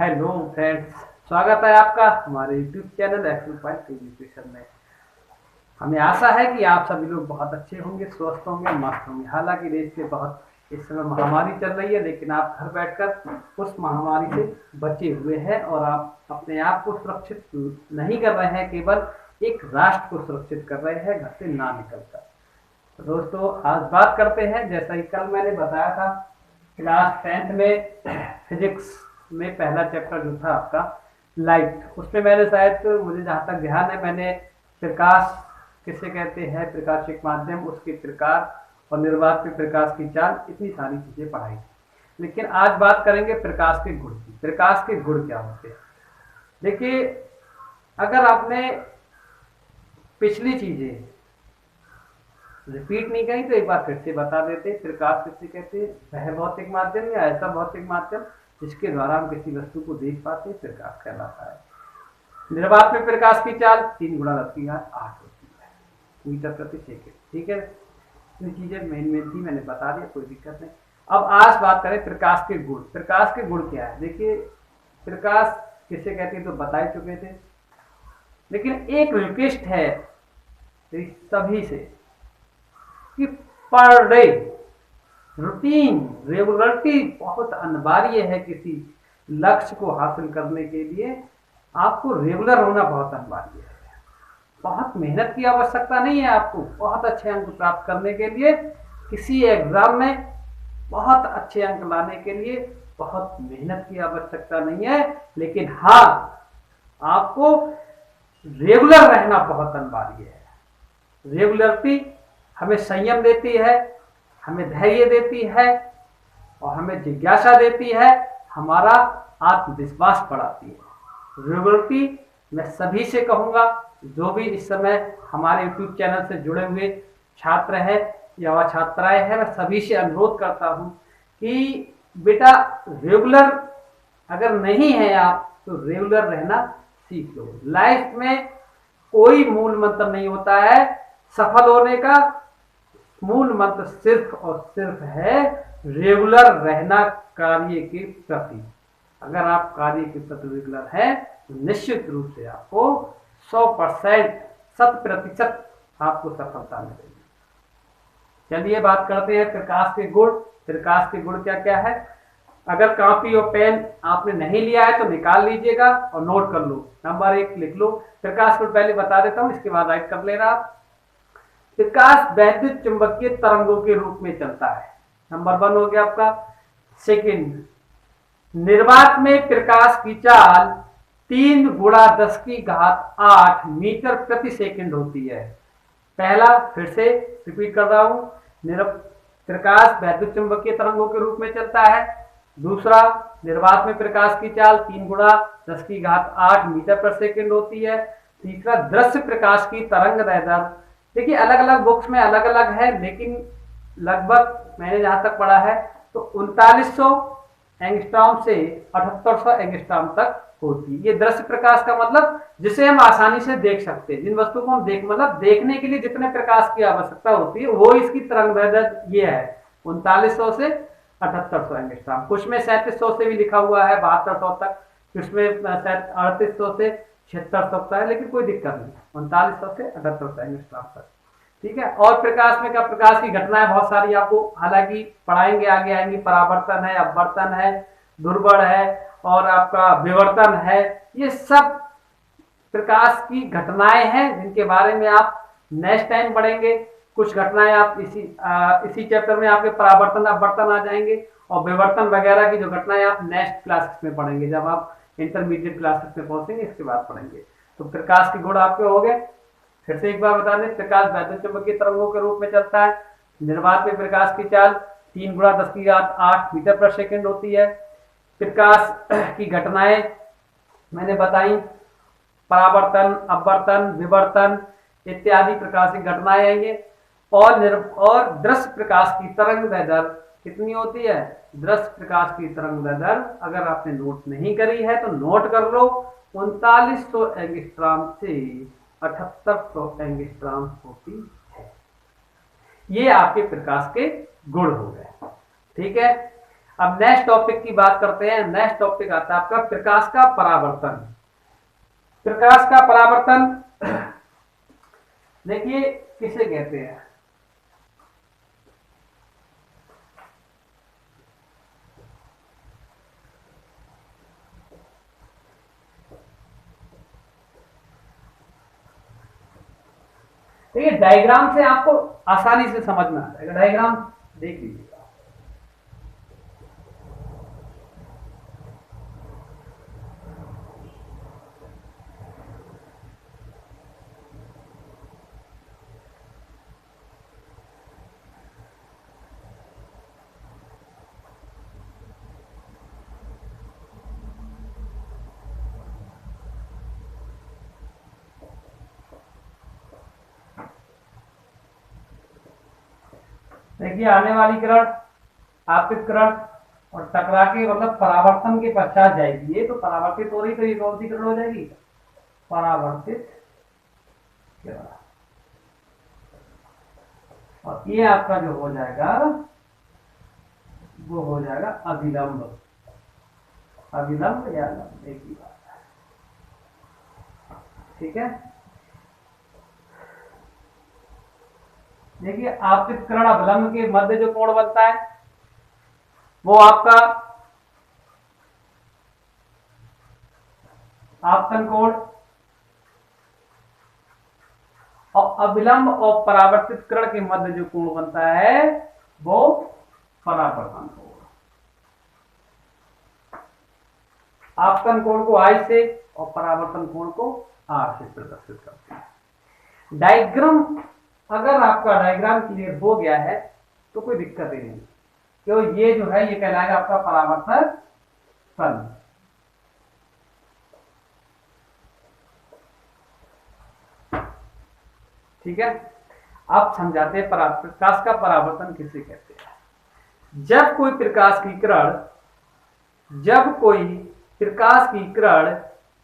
Hello friends, स्वागत है आपका हमारे यूट्यूब चैनल एजुकेशन में। हमें आशा है कि आप सभी लोग बहुत अच्छे होंगे, स्वस्थ होंगे, मस्त होंगे। हालांकि देश में बहुत इस समय महामारी चल रही है, लेकिन आप घर बैठकर उस महामारी से बचे हुए हैं और आप अपने आप को सुरक्षित नहीं कर रहे हैं, केवल एक राष्ट्र को सुरक्षित कर रहे हैं घर से ना निकलकर। तो दोस्तों, आज बात करते हैं, जैसा कि कल मैंने बताया था, क्लास 10th में फिजिक्स में पहला चैप्टर जो था आपका लाइट, उसमें मैंने शायद, मुझे जहाँ तक ध्यान है, मैंने प्रकाश किसे कहते हैं, प्रकाशिक माध्यम, उसके प्रकार और निर्वात में प्रकाश की चाल, इतनी सारी चीजें पढ़ाई थी। लेकिन आज बात करेंगे प्रकाश के गुण की। प्रकाश के गुण क्या होते हैं? देखिए, अगर आपने पिछली चीजें रिपीट नहीं करी तो एक बार फिर से बता देते। प्रकाश किसे कहते हैं? वह भौतिक माध्यम या ऐसा भौतिक माध्यम जिसके द्वारा हम किसी वस्तु को देख पाते, प्रकाश कहलाता है। निर्वात में प्रकाश की चाल 3 × 10⁸ होती है, मीटर प्रति सेकेंड। ठीक है, इतनी चीजें मेन थी, मैंने बता दिया, कोई दिक्कत नहीं। अब आज बात करें प्रकाश के गुण। प्रकाश के गुण क्या है? देखिए, प्रकाश किसे कहते हैं तो बता ही चुके थे, लेकिन एक रिक्वेस्ट है सभी से कि पर डे रूटीन रेगुलरिटी बहुत अनिवार्य है। किसी लक्ष्य को हासिल करने के लिए आपको रेगुलर होना बहुत अनिवार्य है। बहुत मेहनत की आवश्यकता नहीं है आपको बहुत अच्छे अंक प्राप्त करने के लिए। किसी एग्जाम में बहुत अच्छे अंक लाने के लिए बहुत मेहनत की आवश्यकता नहीं है, लेकिन हाँ, आपको रेगुलर रहना बहुत अनिवार्य है। रेगुलरिटी हमें संयम देती है, हमें धैर्य देती है और हमें जिज्ञासा देती है, हमारा आत्मविश्वास बढ़ाती है। रेगुलरिटी मैं सभी से कहूँगा, जो भी इस समय हमारे यूट्यूब चैनल से जुड़े हुए छात्र हैं या छात्राएं हैं, मैं सभी से अनुरोध करता हूँ कि बेटा रेगुलर अगर नहीं है आप तो रेगुलर रहना सीख लो। लाइफ में कोई मूल मंत्र नहीं होता है, सफल होने का मूल मंत्र सिर्फ और सिर्फ है रेगुलर रहना कार्य के प्रति। अगर आप कार्य के प्रति रेगुलर हैं तो निश्चित रूप से आपको 100% 100% आपको सफलता मिलेगी। चलिए बात करते हैं प्रकाश के गुण। प्रकाश के गुण क्या क्या है? अगर कॉपी और पेन आपने नहीं लिया है तो निकाल लीजिएगा और नोट कर लो। नंबर 1 लिख लो। प्रकाश को पहले बता देता हूं, इसके बाद राइट कर लेना आप। प्रकाश वैद्युत चुंबकीय तरंगों के रूप में चलता है। नंबर 1 हो गया आपका। सेकंड, निर्वात में प्रकाश की चाल 3 × 10⁸ मीटर प्रति सेकंड होती है। पहला, फिर से रिपीट कर रहा हूं, प्रकाश वैद्युत चुंबकीय तरंगों के रूप में चलता है। दूसरा, निर्वात में प्रकाश की चाल 3 × 10⁸ मीटर प्रति सेकंड होती है। तीसरा, दृश्य प्रकाश की तरंग दैर्ध्य, देखिए अलग अलग बुक्स में अलग अलग है, लेकिन लगभग मैंने जहां तक पढ़ा है तो 3900 एंगस्ट्रॉम से 7800 एंगस्ट्रॉम तक होती है। ये दृश्य प्रकाश का मतलब जिसे हम आसानी से देख सकते हैं, जिन वस्तु को हम मतलब देखने के लिए जितने प्रकाश की आवश्यकता होती है वो इसकी तरंग दैर्ध्य ये है 3900 से 7800 एंगस्ट्रॉम। कुछ में 3700 से भी लिखा हुआ है 7200 तक, कुछ में 3800 से 7600 तक है, लेकिन कोई दिक्कत नहीं, 3900 से 7800 एंगस्ट्रॉम तक। ठीक है। और प्रकाश में क्या, प्रकाश की घटनाएं बहुत सारी आपको हालांकि पढ़ाएंगे, आगे आएंगी। परावर्तन है, अपवर्तन है, दुर्बड़ है और आपका विवर्तन है। ये सब प्रकाश की घटनाएं हैं जिनके बारे में आप नेक्स्ट टाइम पढ़ेंगे। कुछ घटनाएं आप इसी चैप्टर में आपके परावर्तन अपवर्तन आ जाएंगे और विवर्तन वगैरह की जो घटनाएं आप नेक्स्ट क्लासेस में पढ़ेंगे, जब आप इंटरमीडिएट क्लासेस में पहुंचेंगे इसके बाद पढ़ेंगे। तो प्रकाश के गुण आपके हो गए। फिर से एक बार बता दें, प्रकाश वैद्युत चुंबकीय तरंगों के रूप में चलता है। निर्वात में प्रकाश की चाल 3 × 10⁸ मीटर प्रति सेकंड होती है। प्रकाश की घटनाएं मैंने बताई, परावर्तन, अपवर्तन, विवर्तन इत्यादि प्रकार की घटनाएं आएंगे। और दृश्य प्रकाश की तरंग दैर्ध्य कितनी होती है? दृश्य प्रकाश की तरंग दैर्ध्य अगर आपने नोट नहीं करी है तो नोट कर लो, 3900 एंगस्ट्रॉम से 7800 एंगस्ट्रॉम होती है। ये आपके प्रकाश के गुण हो गए। ठीक है। अब नेक्स्ट टॉपिक की बात करते हैं। नेक्स्ट टॉपिक आता है आपका प्रकाश का परावर्तन। प्रकाश का परावर्तन देखिए किसे कहते हैं। देखिए डायग्राम से आपको आसानी से समझ में आ जाएगा। डायग्राम देख लीजिएगा। देखिए आने वाली किरण आपतित किरण और टकरा के मतलब परावर्तन के पश्चात जाएगी। ये तो परावर्तित हो रही तो ये कौन सी किरण हो जाएगी? परावर्तित किरण। और ये आपका जो हो जाएगा वो हो जाएगा अभिलंब। अभिलंब या लंब एक ही बात है, ठीक है। देखिए आपतित किरण अभिलंब के मध्य जो कोण बनता है वो आपका आपतन कोण, और अभिलंब और परावर्तित किरण के मध्य जो कोण बनता है वो परावर्तन कोण। आपतन कोण को I से और परावर्तन कोण को R से प्रदर्शित करते हैं। डायग्राम अगर आपका डायग्राम क्लियर हो गया है तो कोई दिक्कत ही नहीं, क्यों ये जो है ये कहलाएगा आपका परावर्तक तल। ठीक है। अब समझाते हैं प्रकाश का परावर्तन किसे कहते हैं। जब कोई प्रकाश की किरण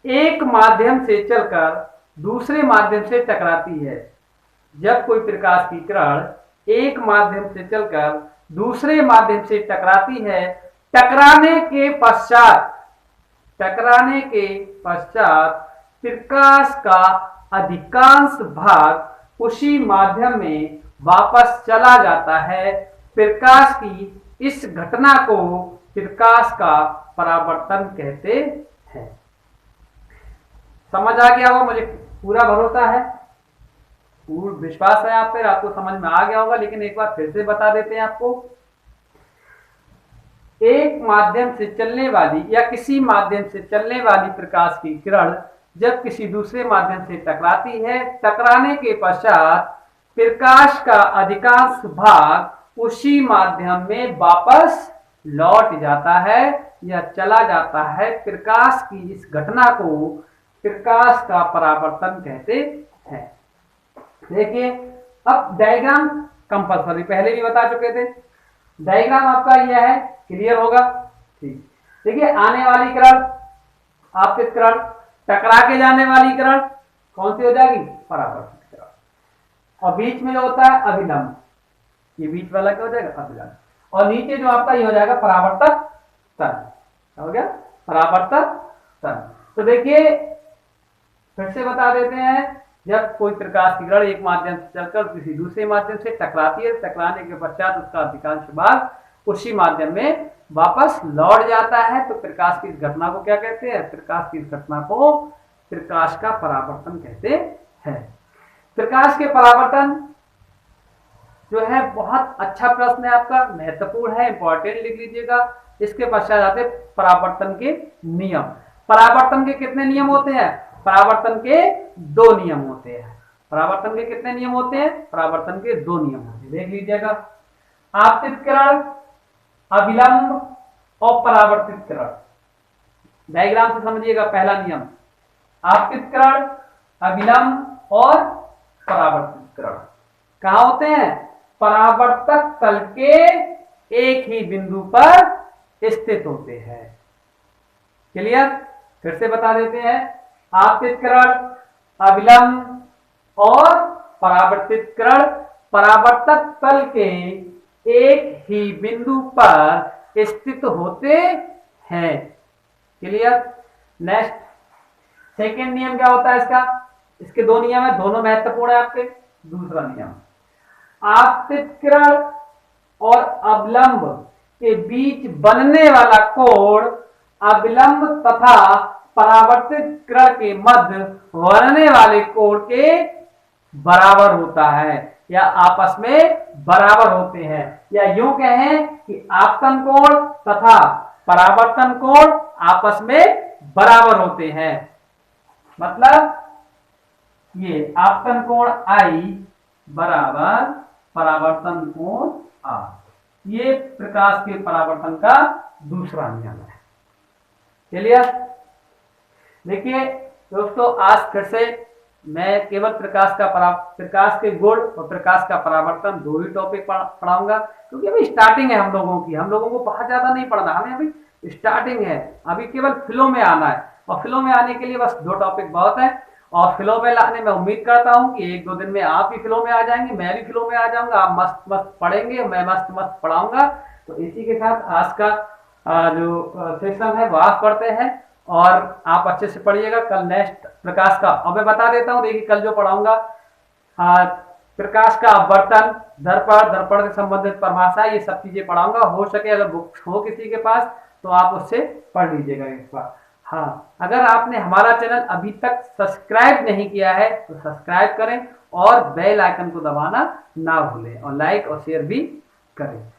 एक माध्यम से चलकर दूसरे माध्यम से टकराती है। जब कोई प्रकाश की किरण एक माध्यम से चलकर दूसरे माध्यम से टकराती है, टकराने के पश्चात प्रकाश का अधिकांश भाग उसी माध्यम में वापस चला जाता है। प्रकाश की इस घटना को प्रकाश का परावर्तन कहते हैं। समझ आ गया होगा, मुझे पूरा भरोसा है, पूर्ण विश्वास है आप पे, आपको समझ में आ गया होगा। लेकिन एक बार फिर से बता देते हैं आपको। एक माध्यम से चलने वाली या किसी माध्यम से चलने वाली प्रकाश की किरण जब किसी दूसरे माध्यम से टकराती है, टकराने के पश्चात प्रकाश का अधिकांश भाग उसी माध्यम में वापस लौट जाता है या चला जाता है। प्रकाश की इस घटना को प्रकाश का परावर्तन कहते हैं। देखिए अब डायग्राम कंपल्सरी पहले भी बता चुके थे। डायग्राम आपका यह है, क्लियर होगा, ठीक। देखिए आने वाली किरण आपतित किरण, टकरा के जाने वाली किरण कौन सी हो जाएगी? परावर्तित किरण। और बीच में जो होता है अभिलंब, ये बीच वाला क्या हो जाएगा? अभिलंब। और नीचे जो आपका ये हो जाएगा परावर्तक तल। हो गया परावर्तक तल। तो देखिए फिर से बता देते हैं, जब कोई प्रकाश की किरण एक माध्यम से चलकर किसी दूसरे माध्यम से टकराती है, टकराने के पश्चात उसका अधिकांश भाग उसी माध्यम में वापस लौट जाता है, तो प्रकाश की इस घटना को क्या कहते हैं? प्रकाश की इस घटना को प्रकाश का परावर्तन कहते हैं। प्रकाश के परावर्तन जो है बहुत अच्छा प्रश्न है आपका, महत्वपूर्ण है, इंपॉर्टेंट लिख लीजिएगा। इसके पश्चात आते परावर्तन के नियम। परावर्तन के कितने नियम होते हैं? परावर्तन के 2 नियम होते हैं। परावर्तन के कितने नियम होते हैं? परावर्तन के 2 नियम होते हैं, देख लीजिएगा। आपतित किरण, अभिलंब और परावर्तित किरण। डायग्राम से समझिएगा। पहला नियम, आपतित किरण, अभिलंब और परावर्तित किरण कहाँ होते हैं? परावर्तक तल के एक ही बिंदु पर स्थित होते हैं। क्लियर? फिर से बता देते हैं, आपतित किरण, अभिलंब और परावर्तित किरण परावर्तक तल के एक ही बिंदु पर स्थित होते हैं। क्लियर। नेक्स्ट, सेकेंड नियम क्या होता है इसका? इसके दो नियम है, दोनों महत्वपूर्ण है आपके। दूसरा नियम, आपतितकिरण और अवलंब के बीच बनने वाला कोण अविलंब तथा परावर्तित किरण के मध्य बनने वाले कोण के बराबर होता है या आपस में बराबर होते हैं, या यूं कहें कि आपतन कोण तथा परावर्तन कोण आपस में बराबर होते हैं। मतलब ये आपतन कोण I बराबर परावर्तन कोण R, ये प्रकाश के परावर्तन का दूसरा नियम है। क्लियर। देखिए दोस्तों, आज फिर से मैं केवल प्रकाश के गुण और प्रकाश का परावर्तन दो ही टॉपिक पढ़ाऊंगा, क्योंकि अभी स्टार्टिंग है हम लोगों को बहुत ज्यादा नहीं पढ़ना, हमें अभी स्टार्टिंग है, अभी केवल फ्लो में आना है, और फ्लो में आने के लिए बस दो टॉपिक बहुत है। और फ्लो में लाने में उम्मीद करता हूं कि एक दो दिन में आप भी फ्लो में आ जाएंगे, मैं भी फ्लो में आ जाऊंगा, आप मस्त मस्त पढ़ेंगे, मैं मस्त मस्त पढ़ाऊंगा। तो इसी के साथ आज का जो सेशन है वो आप पढ़ते हैं, और आप अच्छे से पढ़िएगा। कल नेक्स्ट प्रकाश का, और मैं बता देता हूँ, देखिए कल जो पढ़ाऊंगा प्रकाश का अपवर्तन, दर्पण से संबंधित परिभाषा, ये सब चीजें पढ़ाऊंगा। हो सके अगर बुक हो किसी के पास तो आप उससे पढ़ लीजिएगा एक बार। हाँ, अगर आपने हमारा चैनल अभी तक सब्सक्राइब नहीं किया है तो सब्सक्राइब करें और बेल आइकन को दबाना ना भूलें, और लाइक और शेयर भी करें।